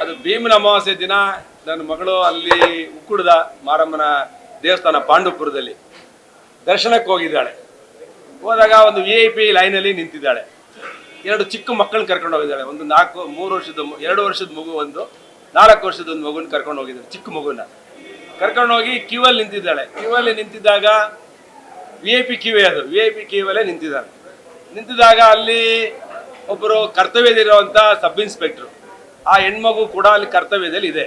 ಅದು ಭೀಮನ ಅಮಾವಾಸ್ಯೆ ದಿನ ನನ್ನ ಮಗಳು ಅಲ್ಲಿ ಉಕ್ಕುಡದ ಮಾರಮ್ಮನ ದೇವಸ್ಥಾನ ಪಾಂಡುಪುರದಲ್ಲಿ ದರ್ಶನಕ್ಕೆ ಹೋಗಿದ್ದಾಳೆ. ಹೋದಾಗ ಒಂದು VIP ಲೈನಲ್ಲಿ ನಿಂತಿದ್ದಾಳೆ. 2 ಚಿಕ್ಕ ಮಕ್ಕಳನ್ನ ಕರ್ಕೊಂಡು ಹೋಗಿದ್ದಾಳೆ. ಒಂದು 2 ವರ್ಷದ ಮಗು, ಒಂದು 4 ವರ್ಷದ ಒಂದು ಮಗುನ ಕರ್ಕೊಂಡು ಹೋಗಿದ್ದಾಳೆ. ಚಿಕ್ಕ ಮಗುನ ಕರ್ಕೊಂಡು ಹೋಗಿ ಕ್ಯೂವಲ್ಲಿ ನಿಂತಿದ್ದಾಳೆ. ಕ್ಯೂವಲ್ಲಿ ನಿಂತಿದ್ದಾಗ VIP ಕ್ಯೂವೇ ಅದು, VIP ಕ್ಯೂವಲ್ಲೇ ನಿಂತಿದ್ದಾಗ ಅಲ್ಲಿ ಒಬ್ಬರು ಕರ್ತವ್ಯದಲ್ಲಿರುವಂಥ ಸಬ್ ಇನ್ಸ್ಪೆಕ್ಟ್ರು, ಆ ಹೆಣ್ಮಗು ಕೂಡ ಅಲ್ಲಿ ಕರ್ತವ್ಯದಲ್ಲಿ ಇದೆ.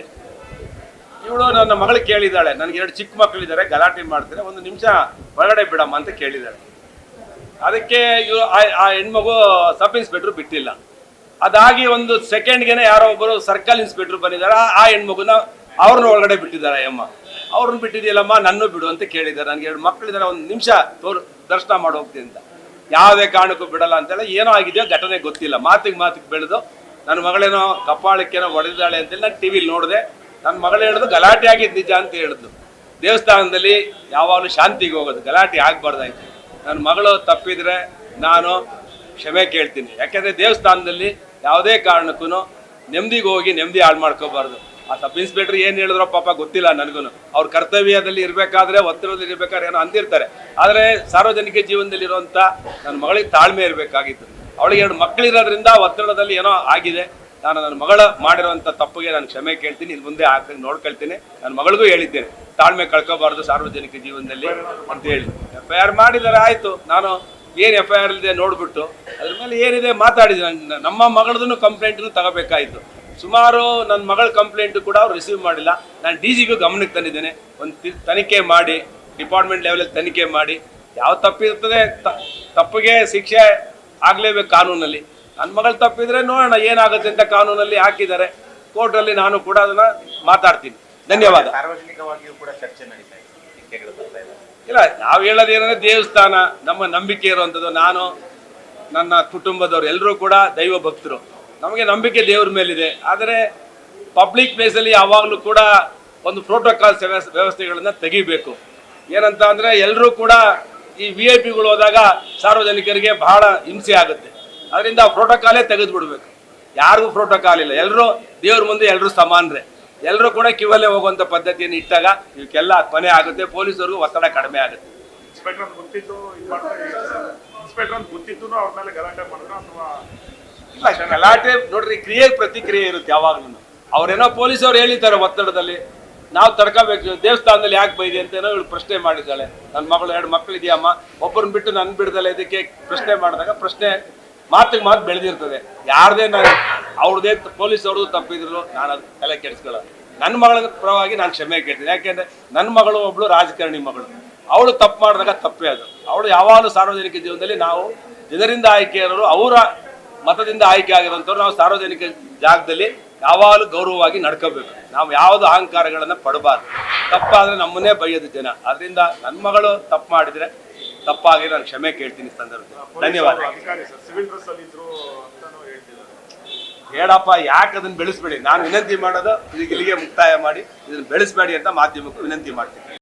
ಇವಳು ನನ್ನ ಮಗಳು ಕೇಳಿದ್ದಾಳೆ, ನನಗೆ 2 ಚಿಕ್ಕ ಮಕ್ಕಳಿದ್ದಾರೆ, ಗಲಾಟೆ ಮಾಡ್ತಾರೆ, 1 ನಿಮಿಷ ಒಳಗಡೆ ಬಿಡಮ್ಮ ಅಂತ ಕೇಳಿದ್ದಾಳೆ. ಅದಕ್ಕೆ ಆ ಹೆಣ್ಮಗು ಸಬ್ ಇನ್ಸ್ಪೆಕ್ಟ್ರು ಬಿಟ್ಟಿಲ್ಲ. ಅದಾಗಿ 1 ಸೆಕೆಂಡ್ಗೆ ಯಾರೋ ಒಬ್ಬರು ಸರ್ಕಲ್ ಇನ್ಸ್ಪೆಕ್ಟ್ರು ಬಂದಿದ್ದಾರೆ. ಆ ಹೆಣ್ಮಗುನ ಅವ್ರನ್ನ ಒಳಗಡೆ ಬಿಟ್ಟಿದ್ದಾರೆ. ಅಮ್ಮ ಅವ್ರನ್ನ ಬಿಟ್ಟಿದೆಯಲ್ಲಮ್ಮ, ನನ್ನೂ ಬಿಡು ಅಂತ ಕೇಳಿದ್ದಾರೆ. ನನಗೆ 2 ಮಕ್ಕಳಿದ್ದಾರೆ, 1 ನಿಮಿಷ ದರ್ಶನ ಮಾಡಿ ಹೋಗ್ತೀನಿ ಅಂತ. ಯಾವುದೇ ಕಾರಣಕ್ಕೂ ಬಿಡಲ್ಲ ಅಂತೆಲ್ಲ ಏನೋ ಆಗಿದೆಯೋ ಘಟನೆ ಗೊತ್ತಿಲ್ಲ. ಮಾತಿಗೆ ಬೆಳೆದು ನನ್ನ ಮಗಳೇನೋ ಕಪಾಳಕ್ಕೇನೋ ಹೊಡೆದಿದ್ದಾಳೆ ಅಂತೇಳಿ ನಾನು ಟಿವಿಲಿ ನೋಡಿದೆ. ನನ್ನ ಮಗಳು ಹೇಳಿದ್ರು ಗಲಾಟೆ ಆಗಿದ್ದು ನಿಜ ಅಂತ ಹೇಳಿದ್ಲು. ದೇವಸ್ಥಾನದಲ್ಲಿ ಯಾವಾಗಲೂ ಶಾಂತಿಗೆ ಹೋಗೋದು, ಗಲಾಟೆ ಆಗಬಾರ್ದಾಯ್ತು. ನನ್ನ ಮಗಳು ತಪ್ಪಿದ್ರೆ ನಾನು ಕ್ಷಮೆ ಕೇಳ್ತೀನಿ. ಯಾಕೆಂದರೆ ದೇವಸ್ಥಾನದಲ್ಲಿ ಯಾವುದೇ ಕಾರಣಕ್ಕೂ ನೆಮ್ಮದಿಗೆ ಹೋಗಿ ನೆಮ್ಮದಿ ಹಾಳು ಮಾಡ್ಕೋಬಾರ್ದು. ಆ ಸಬ್ ಇನ್ಸ್ಪೆಕ್ಟರ್ ಏನು ಹೇಳಿದ್ರೋ ಪಾಪ ಗೊತ್ತಿಲ್ಲ ನನಗೂ. ಅವ್ರ ಕರ್ತವ್ಯದಲ್ಲಿ ಇರಬೇಕಾದ್ರೆ, ಒತ್ತಡದಲ್ಲಿ ಇರಬೇಕಾದ್ರೆ ಏನೋ ಅಂದಿರ್ತಾರೆ. ಆದರೆ ಸಾರ್ವಜನಿಕ ಜೀವನದಲ್ಲಿರುವಂಥ ನನ್ನ ಮಗಳಿಗೆ ತಾಳ್ಮೆ ಇರಬೇಕಾಗಿತ್ತು. ಅವಳಿಗೆ 2 ಮಕ್ಕಳಿರೋದ್ರಿಂದ ಒತ್ತಡದಲ್ಲಿ ಏನೋ ಆಗಿದೆ. ನಾನು ನನ್ನ ಮಗಳ ಮಾಡಿರುವಂಥ ತಪ್ಪಿಗೆ ನಾನು ಕ್ಷಮೆ ಕೇಳ್ತೀನಿ. ಇನ್ನು ಮುಂದೆ ಹಾಕಿ ನೋಡ್ಕೊಳ್ತೀನಿ. ನನ್ನ ಮಗಳಿಗೂ ಹೇಳಿದ್ದೇನೆ, ತಾಳ್ಮೆ ಕಳ್ಕೋಬಾರ್ದು ಸಾರ್ವಜನಿಕ ಜೀವನದಲ್ಲಿ ಅಂತ ಹೇಳಿ. FIR ಮಾಡಿದ್ದಾರೆ, ಆಯಿತು. ನಾನು ಏನು FIR ಇದೆ ನೋಡಿಬಿಟ್ಟು ಅದ್ರ ಮೇಲೆ ಏನಿದೆ ಮಾತಾಡಿದೆ. ನಮ್ಮ ಮಗಳದನ್ನು ಕಂಪ್ಲೇಂಟನ್ನು ತಗೋಬೇಕಾಯಿತು. ಸುಮಾರು ನನ್ನ ಮಗಳ ಕಂಪ್ಲೇಂಟು ಕೂಡ ಅವ್ರು ರಿಸೀವ್ ಮಾಡಿಲ್ಲ. ನಾನು DGಗೂ ಗಮನಕ್ಕೆ ತಂದಿದ್ದೇನೆ. ಒಂದು ತನಿಖೆ ಮಾಡಿ, ಡಿಪಾರ್ಟ್ಮೆಂಟ್ ಲೆವೆಲಲ್ಲಿ ತನಿಖೆ ಮಾಡಿ, ಯಾವ ತಪ್ಪಿರ್ತದೆ ತಪ್ಪಿಗೆ ಶಿಕ್ಷೆ ಆಗಲೇಬೇಕು ಕಾನೂನಲ್ಲಿ. ನನ್ನ ಮಗಳು ತಪ್ಪಿದ್ರೆ ನೋಡೋಣ ಏನಾಗುತ್ತೆ ಅಂತ ಕಾನೂನಲ್ಲಿ ಹಾಕಿದ್ದಾರೆ. ಕೋರ್ಟಲ್ಲಿ ನಾನು ಕೂಡ ಅದನ್ನ ಮಾತಾಡ್ತೀನಿ. ಧನ್ಯವಾದ. ಸಾರ್ವಜನಿಕವಾಗಿಯೂ ಕೂಡ ಚರ್ಚೆ ನಡೀತಾ ಇದೆ. ಇಲ್ಲ, ನಾವು ಹೇಳೋದು ಏನಂದ್ರೆ ದೇವಸ್ಥಾನ ನಮ್ಮ ನಂಬಿಕೆ ಇರುವಂಥದ್ದು. ನಾನು ನನ್ನ ಕುಟುಂಬದವರು ಎಲ್ಲರೂ ಕೂಡ ದೈವ ಭಕ್ತರು. ನಮಗೆ ನಂಬಿಕೆ ದೇವ್ರ ಮೇಲಿದೆ. ಆದರೆ ಪಬ್ಲಿಕ್ ಪ್ಲೇಸಲ್ಲಿ ಯಾವಾಗಲೂ ಕೂಡ ಒಂದು ಪ್ರೋಟೋಕಾಲ್ ವ್ಯವಸ್ಥೆಗಳನ್ನು ತೆಗಿಬೇಕು. ಏನಂತ ಅಂದರೆ ಎಲ್ಲರೂ ಕೂಡ ಈ VIP ಹೋದಾಗ ಸಾರ್ವಜನಿಕರಿಗೆ ಬಹಳ ಹಿಂಸೆ ಆಗುತ್ತೆ. ಅದರಿಂದ ಪ್ರೋಟೋಕಾಲೇ ತೆಗೆದು ಬಿಡಬೇಕು. ಯಾರಿಗೂ ಪ್ರೋಟೋಕಾಲ್ ಇಲ್ಲ. ಎಲ್ಲರೂ ದೇವ್ರ ಮುಂದೆ ಎಲ್ಲರೂ ಸಮಾನರೇ. ಎಲ್ಲರೂ ಕೂಡ ಕ್ಯೂವಲ್ಲೇ ಹೋಗುವಂಥ ಪದ್ಧತಿಯನ್ನು ಇಟ್ಟಾಗ ಇವಕ್ಕೆಲ್ಲ ಕೊನೆ ಆಗುತ್ತೆ. ಪೊಲೀಸರಿಗೂ ಒತ್ತಡ ಕಡಿಮೆ ಆಗುತ್ತೆ. ಇಲ್ಲ, ಗಲಾಟೆ ನೋಡ್ರಿ, ಕ್ರಿಯೆ ಪ್ರತಿಕ್ರಿಯೆ ಇರುತ್ತೆ ಯಾವಾಗಲೂ. ಅವ್ರೇನೋ ಪೊಲೀಸವ್ರು ಹೇಳಿದ್ದಾರೆ ಒತ್ತಡದಲ್ಲಿ, ನಾವು ತಡ್ಕೋಬೇಕು. ದೇವಸ್ಥಾನದಲ್ಲಿ ಯಾಕೆ ಬೈದಿ ಅಂತೇನೋ ಇವಳು ಪ್ರಶ್ನೆ ಮಾಡಿದ್ದಾಳೆ. ನನ್ನ ಮಗಳು 2 ಮಕ್ಕಳಿದೆಯಮ್ಮ, ಒಬ್ಬರನ್ನ ಬಿಟ್ಟು ನನ್ನ ಬಿಡ್ದಲ್ಲ ಇದಕ್ಕೆ ಪ್ರಶ್ನೆ ಮಾಡಿದಾಗ ಪ್ರಶ್ನೆ ಮಾತಿಗೆ ಮಾತು ಬೆಳೆದಿರ್ತದೆ. ಯಾರದೇ ನಾನು ಅವ್ರದ್ದೇ ಪೊಲೀಸ್ ಅವ್ರದ್ದು ತಪ್ಪಿದ್ರು ನಾನು ಅದು ತಲೆ ಕೆಡಿಸ್ಕೊಳ್ಳೋದು. ನನ್ನ ಮಗಳ ಪರವಾಗಿ ನಾನು ಕ್ಷಮೆ ಕೇಳ್ತೀನಿ. ಯಾಕೆಂದರೆ ನನ್ನ ಮಗಳು ಒಬ್ಬಳು ರಾಜಕಾರಣಿ ಮಗಳು. ಅವಳು ತಪ್ಪು ಮಾಡಿದಾಗ ತಪ್ಪೇ ಅದು. ಅವಳು ಯಾವಾಗಲೂ ಸಾರ್ವಜನಿಕ ಜೀವನದಲ್ಲಿ ನಾವು ಜನರಿಂದ ಆಯ್ಕೆ ಇರೋರು, ಅವರ ಮತದಿಂದ ಆಯ್ಕೆ ಆಗಿರೋಂಥವ್ರು ನಾವು ಸಾರ್ವಜನಿಕ ಜಾಗದಲ್ಲಿ ಯಾವಾಗಲೂ ಗೌರವವಾಗಿ ನಡ್ಕೋಬೇಕು. ನಾವು ಯಾವುದು ಅಹಂಕಾರಗಳನ್ನು ಪಡಬಾರ್ದು. ತಪ್ಪಾದರೆ ನಮ್ಮನ್ನೇ ಬೈಯೋದು ಜನ. ಅದರಿಂದ ನನ್ನ ಮಗಳು ತಪ್ಪು ಮಾಡಿದರೆ ತಪ್ಪಾಗಿ ನಾನು ಕ್ಷಮೆ ಕೇಳ್ತೀನಿ ಸಂದರ್ಭದಲ್ಲಿ. ಧನ್ಯವಾದ. ಹೇಳಪ್ಪ, ಯಾಕೆ ಅದನ್ನು ಬೆಳೆಸ್ಬೇಡಿ. ನಾನು ವಿನಂತಿ ಮಾಡೋದು ಇಲ್ಲಿಗೆ ಮುಕ್ತಾಯ ಮಾಡಿ ಇದನ್ನು ಬೆಳೆಸಬೇಡಿ ಅಂತ ಮಾಧ್ಯಮಕ್ಕೂ ವಿನಂತಿ ಮಾಡ್ತೀನಿ.